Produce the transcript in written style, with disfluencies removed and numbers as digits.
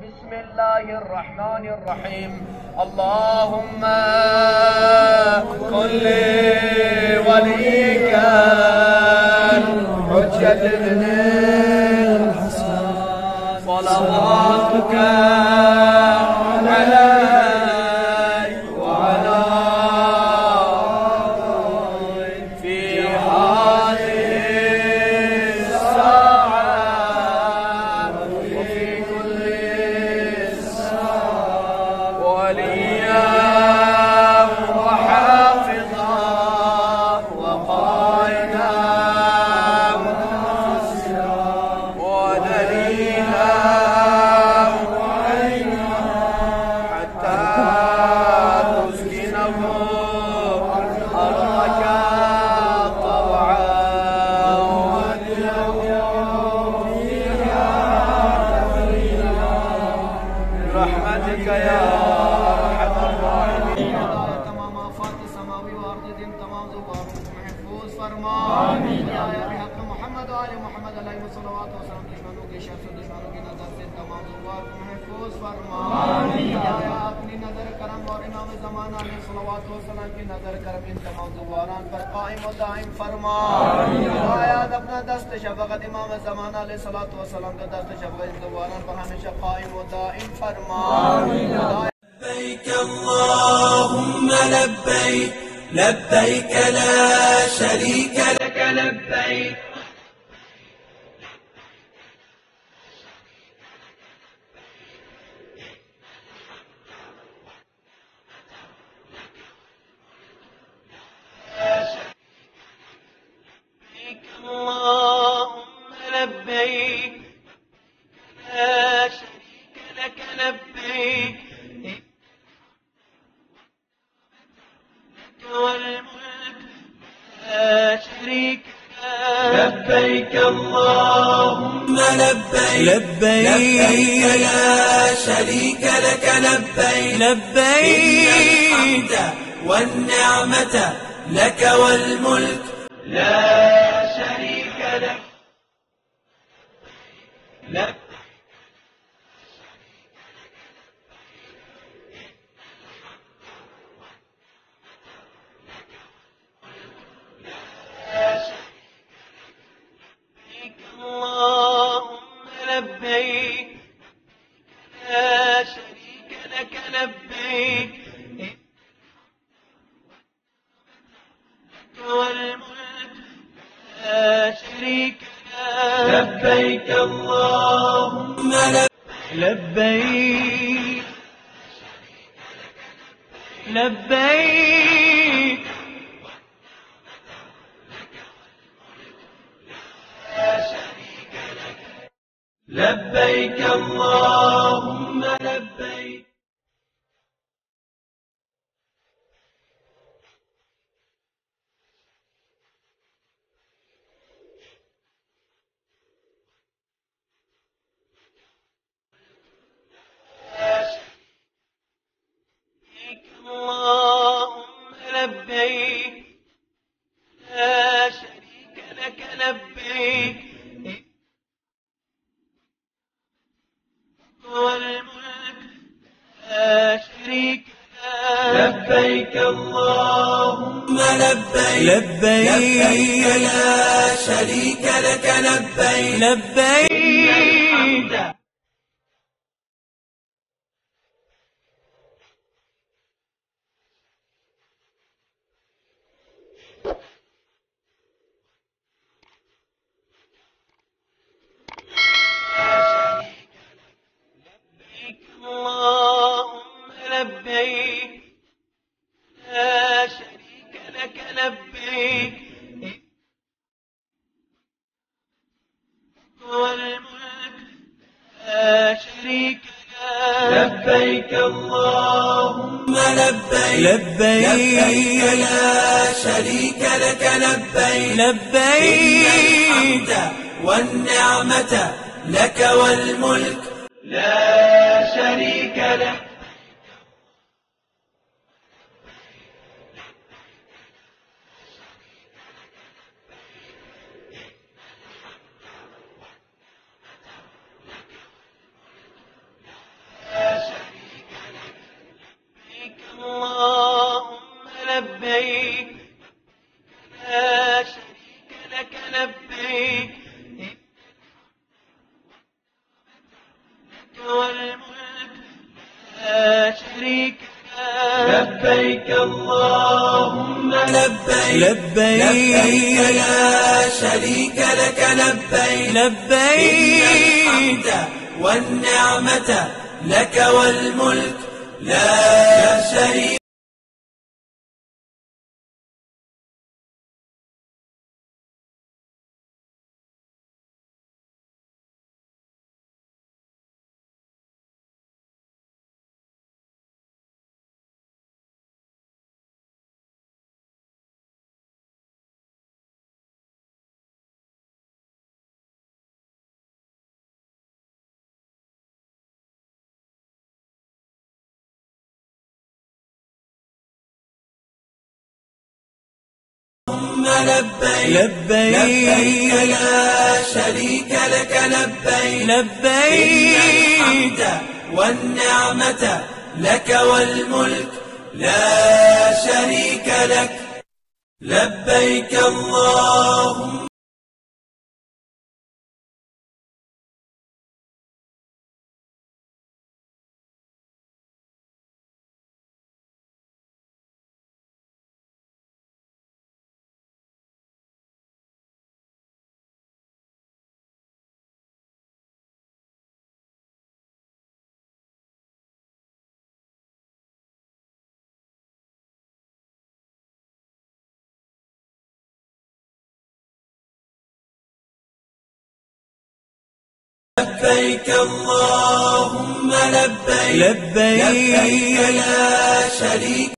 بسم الله الرحمن الرحيم. اللهم كن لوليك الحجة ابن الحسن صلواتك عليه وعلى في هذه الساعة وفي كل ساعة وليا وحافظا وقائدا ودليلا حتى تسكنه أرضك طوعا برحمتك يا أرحم الراحمين. تمام آفات سماوی و ارضی دین تمام زبان محفوظ فرما یا بحق محمد و آل محمد علیہ الصلوات والسلام دشمنوں کے شر سے دشمنوں کی نظر سے تمام زبان محفوظ فرما یا اپنی نظر کرم اور امام زمانہ علیہ الصلوات والسلام کی نظر کرم ان تمام زبان پر قائم و دائم فرما یا اپنا دست شفقت امام زمانہ علیہ الصلوات والسلام کا دست شفقت زبان پر ہمیشہ قائم و دائم فرما. لبيك اللهم لبيك لبيك لا شريك لك لبيك اللهم لبيك لا شريك لك لبيك والملك لا شريك لك لبيك اللهم لبيك لبيك لا شريك لك لبيك لبيك الحمد والنعمة لك والملك لا شريك لك لبيك اللهم لبيك لا شريك لك لبيك والملك لا شريك لك لبيك اللهم لبيك لبيك لبيك اللهم لبيك. اللهم لبيك لا شريك لك لبيك والملك لا شريك لك لبيك اللهم لبيك لبيك لا شريك لك لبيك لبيك اللهم لبيك لا شريك لك لبيك والملك لا شريك لك لبيك اللهم لبيك لبيك لا شريك لك لبيك لبيك الحمد والنعمة لك والملك لا شريك له. والملك لا شريك لك. لبيك اللهم لبيك لبيك لا شريك لك لبيك لبيك إن الحمد والنعمة لك والملك لا شريك لبيك لبيك لا شريك لك لبيك لبيك إن الحمد والنعمة لك والملك لا شريك لك. لبيك اللهم لبيك اللهم لبيك لبيك لا شريك